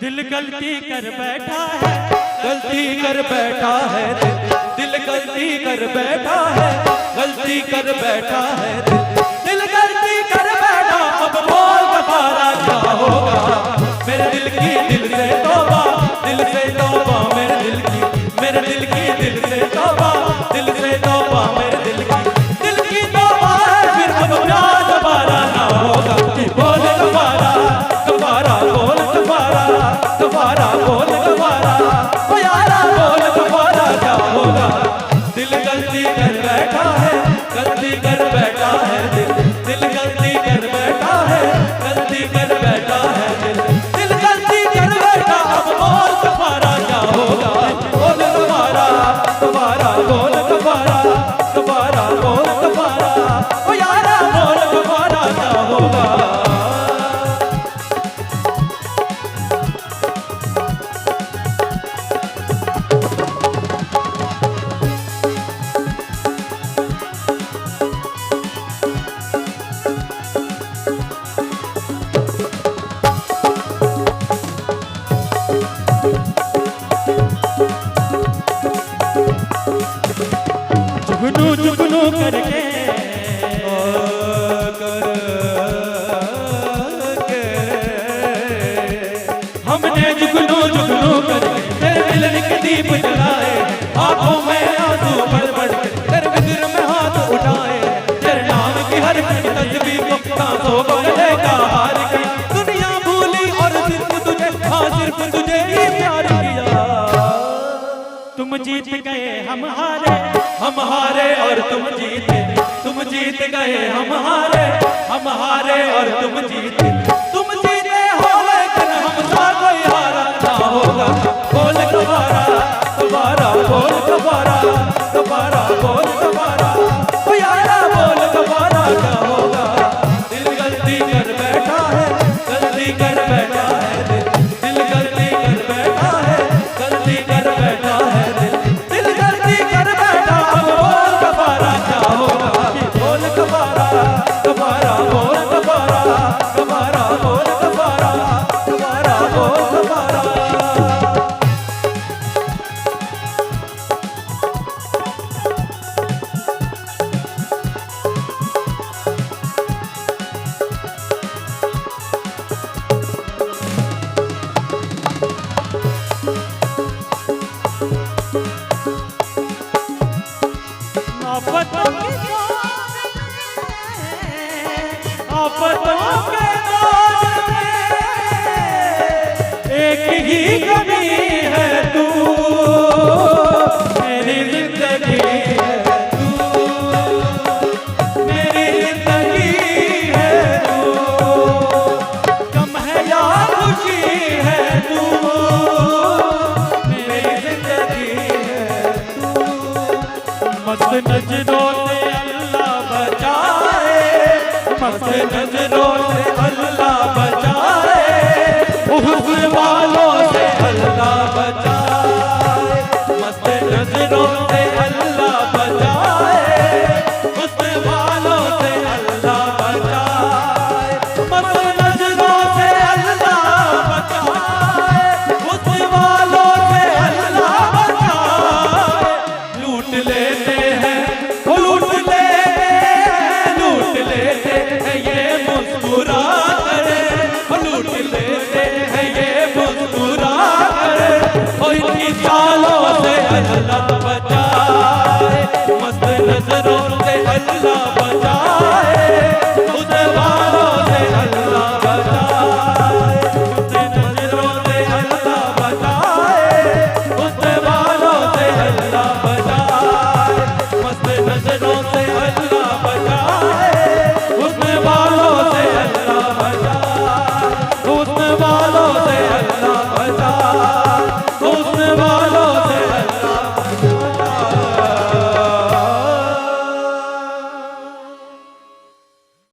दिल गलती कर बैठा है, गलती कर बैठा है दिल गलती कर बैठा है, गलती कर बैठा है दिल गलती कर बैठा। अब बोल दोबारा क्या होगा, मेरे दिल की दिल से तौबा, दिल से तौबा, मेरे दिल की दिल से तौबा, दिल से तौबा, मेरे दिल की तौबा है। फिर अब प्यार दोबारा ना होगा। बोल दोबारा दोबारा, बोल दोबारा दोबारा, बोल दोबारा, ओ यारा बोल दोबारा क्या होगा। दिल गलती कर बैठा है, गलती कर बैठा है दिल गलती कर बैठा है, गलती कर बैठा है दिल गलती कर बैठा। अब बोल दोबारा क्या होगा, बोल दोबारा दोबारा, बोल दोबारा दोबारा, बोल दोबारा, ओ यारा बोल दोबारा क्या होगा। जुगनू जुगनू करके हमने जुगनू जुगनू करके तेरे मिलन के दीप जलाए, आंखों में आंसू भर भर के तेरे विदिर में हाथ उठाए। तेरे नाम की हर तस्वीर को सांसों को गले का हार गई। दुनिया भूली और सिर्फ तुझे, हाँ सिर्फ तुझे ही प्यार किया। तुम जीत गए हम हारे, हम हारे और तुम जीते, तुम जीत गए हम हारे और तुम जीते, तुम जीते हो लेकिन हमसा कोई हारा ना होगा। बोल दोबारा दोबारा, बोल दोबारा दोबारा, बोल दोबारा, ओ यारा बोल दोबारा क्या होगा। दिल गलती कर बैठा है, गलती कर बैठा है दिल गलती कर बैठा है, गलती कर बैठा है दिल गलती कर बैठा। अब बोल दोबारा क्या होगा, बोल दोबारा दोबारा, बोल दोबारा दोबारा, बोल दोबारा दोबारा, बोल दोबारा। आफतों के दौर में एक ही कमी है तू, मेरी जिंदगी है तू, मेरी जिंदगी है तू। कम है या खुशी है तू, मेरी जिंदगी है तू। मस्त नजरों से अल्लाह बचाए, मस्त नजरों से अल्लाह बचाए, हुस्न वालों से अल्लाह बचाए। मस्त नजरों से अल्लाह बचाए, हुस्न वालों से अल्लाह बचाए। मस्त नजरों से अल्लाह बचाए, हुस्न वालों से अल्लाह बचाए। लूट लेते हैं, लूट लेते हैं, लूट लेते हैं ये मुस्कुरा करे, लूट लेते हैं ये मुस्कुरा करे। इतनी चालों से अल्लाह बचाए, मस्त नजरों से अल्लाह बचाए।